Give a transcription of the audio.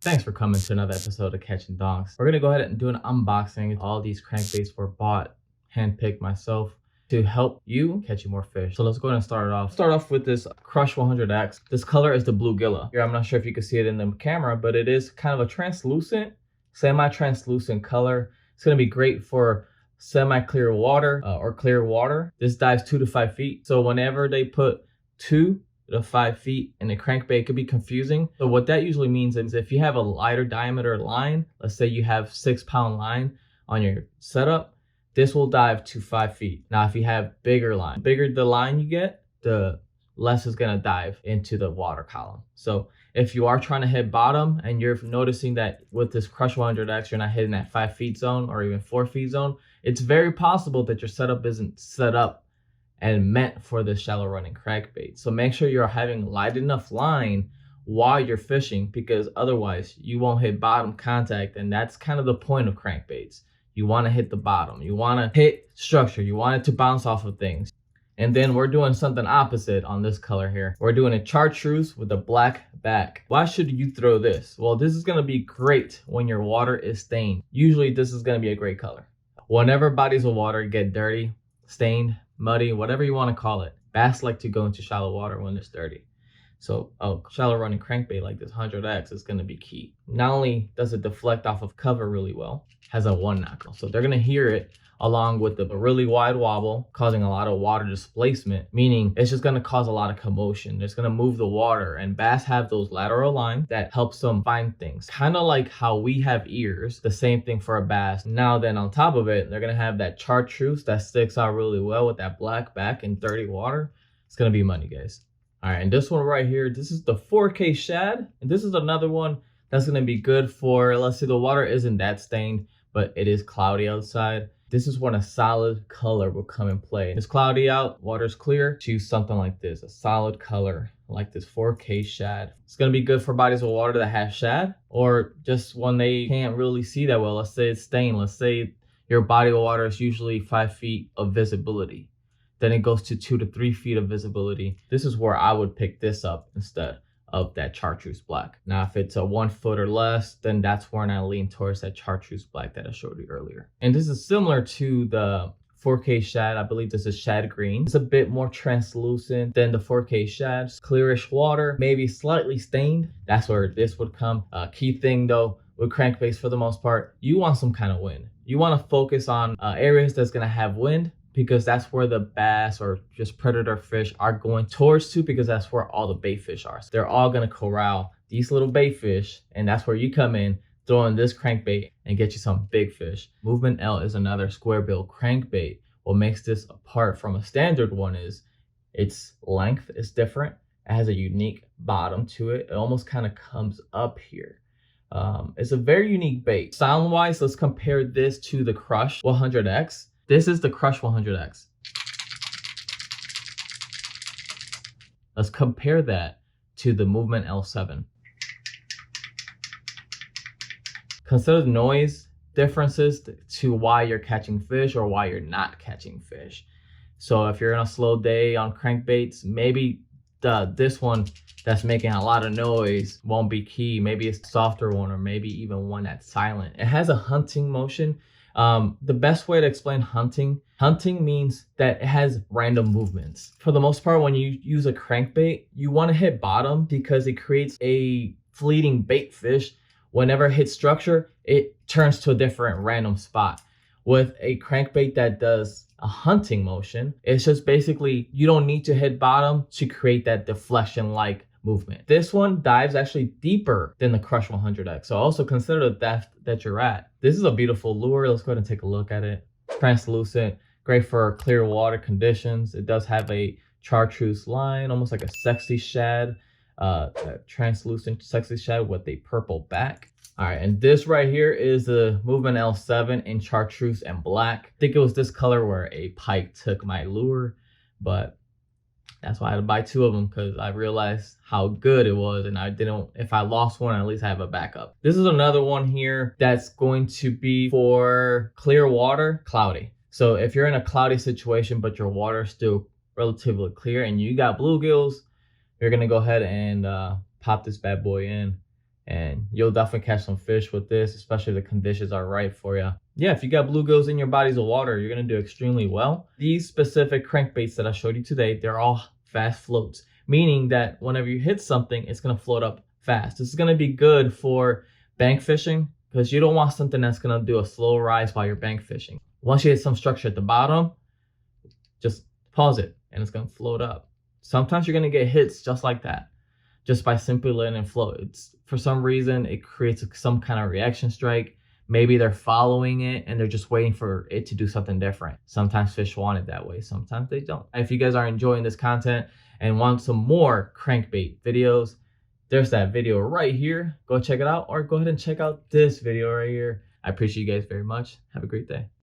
Thanks for coming to another episode of Catching Donks. We're gonna go ahead and do an unboxing. All these crankbaits were bought, handpicked myself to help you catching more fish. So let's go ahead and start it off. Start off with this Crush 100X. This color is the bluegilla. Here, I'm not sure if you can see it in the camera, but it is kind of a translucent, semi-translucent color. It's gonna be great for semi-clear water or clear water. This dives 2 to 5 feet. So whenever they put 2 to 5 feet in a crankbait, it could be confusing. So what that usually means is if you have a lighter diameter line, let's say you have 6-pound line on your setup, this will dive to 5 feet. Now, if you have bigger line, bigger the line you get, the less is gonna dive into the water column. So if you are trying to hit bottom and you're noticing that with this Crush 100X, you're not hitting that 5 feet zone or even 4 feet zone, it's very possible that your setup isn't set up and meant for the shallow running crankbait. So make sure you're having light enough line while you're fishing, because otherwise you won't hit bottom contact, and that's kind of the point of crankbaits. You want to hit the bottom, you want to hit structure, you want it to bounce off of things. And then we're doing something opposite on this color here. We're doing a chartreuse with a black back. Why should you throw this? Well, this is going to be great when your water is stained. Usually this is going to be a great color. Whenever bodies of water get dirty, stained, muddy, whatever you want to call it, bass like to go into shallow water when it's dirty. So a shallow running crankbait like this 100X is going to be key. Not only does it deflect off of cover really well, has a one knuckle, so they're going to hear it along with the really wide wobble, causing a lot of water displacement, meaning it's just going to cause a lot of commotion. It's going to move the water, and bass have those lateral lines that helps them find things. Kind of like how we have ears, the same thing for a bass. Now then on top of it, they're going to have that chartreuse that sticks out really well with that black back in dirty water. It's going to be money, guys. All right, and this one right here, this is the 4K shad, and this is another one that's going to be good for, let's say the water isn't that stained, but it is cloudy outside. This is when a solid color will come in play. It's cloudy out, water's clear, choose something like this, a solid color like this 4K shad. It's gonna be good for bodies of water that have shad, or just when they can't really see that well. Let's say it's stained. Let's say your body of water is usually 5 feet of visibility. Then it goes to 2 to 3 feet of visibility. This is where I would pick this up instead of that chartreuse black. Now, if it's a 1 foot or less, then that's when I lean towards that chartreuse black that I showed you earlier. And this is similar to the 4K shad. I believe this is shad green. It's a bit more translucent than the 4K shad. Clearish water, maybe slightly stained. That's where this would come. Key thing though, with crankbaits for the most part, you want some kind of wind. You want to focus on areas that's going to have wind, because that's where the bass or just predator fish are going towards to, because that's where all the bait fish are. So they're all gonna corral these little bait fish, and that's where you come in, throw in this crankbait and get you some big fish. Movement L is another Squarebill crankbait. What makes this apart from a standard one is its length is different. It has a unique bottom to it. It almost kind of comes up here. It's a very unique bait. Sound wise, let's compare this to the Crush 100X. This is the Crush 100X. Let's compare that to the Movement L7. Consider the noise differences to why you're catching fish or why you're not catching fish. So if you're on a slow day on crankbaits, maybe this one that's making a lot of noise won't be key. Maybe it's a softer one, or maybe even one that's silent. It has a hunting motion. The best way to explain hunting means that it has random movements. For the most part, when you use a crankbait, you want to hit bottom because it creates a fleeting bait fish. Whenever it hits structure, it turns to a different random spot. With a crankbait that does a hunting motion, it's just basically, you don't need to hit bottom to create that deflection like movement. This one dives actually deeper than the Crush 100X. So also consider the depth that you're at. This is a beautiful lure. Let's go ahead and take a look at it. Translucent, great for clear water conditions. It does have a chartreuse line, almost like a sexy shad, translucent sexy shad with a purple back. All right, and this right here is the Movement L7 in chartreuse and black. I think it was this color where a pike took my lure, but that's why I had to buy 2 of them, because I realized how good it was, and I didn't, if I lost one, at least I have a backup. This is another one here that's going to be for clear water, cloudy. So if you're in a cloudy situation, but your water is still relatively clear and you got bluegills, you're gonna go ahead and pop this bad boy in. and you'll definitely catch some fish with this, especially if the conditions are right for you. Yeah, if you got bluegills in your bodies of water, you're going to do extremely well. These specific crankbaits that I showed you today, they're all fast floats, meaning that whenever you hit something, it's going to float up fast. This is going to be good for bank fishing because you don't want something that's going to do a slow rise while you're bank fishing. Once you hit some structure at the bottom, just pause it and it's going to float up. Sometimes you're going to get hits just like that, just by simply letting it float. It's, for some reason, it creates some kind of reaction strike. Maybe they're following it and they're just waiting for it to do something different. Sometimes fish want it that way, sometimes they don't. If you guys are enjoying this content and want some more crankbait videos, there's that video right here. Go check it out, or go ahead and check out this video right here. I appreciate you guys very much. Have a great day.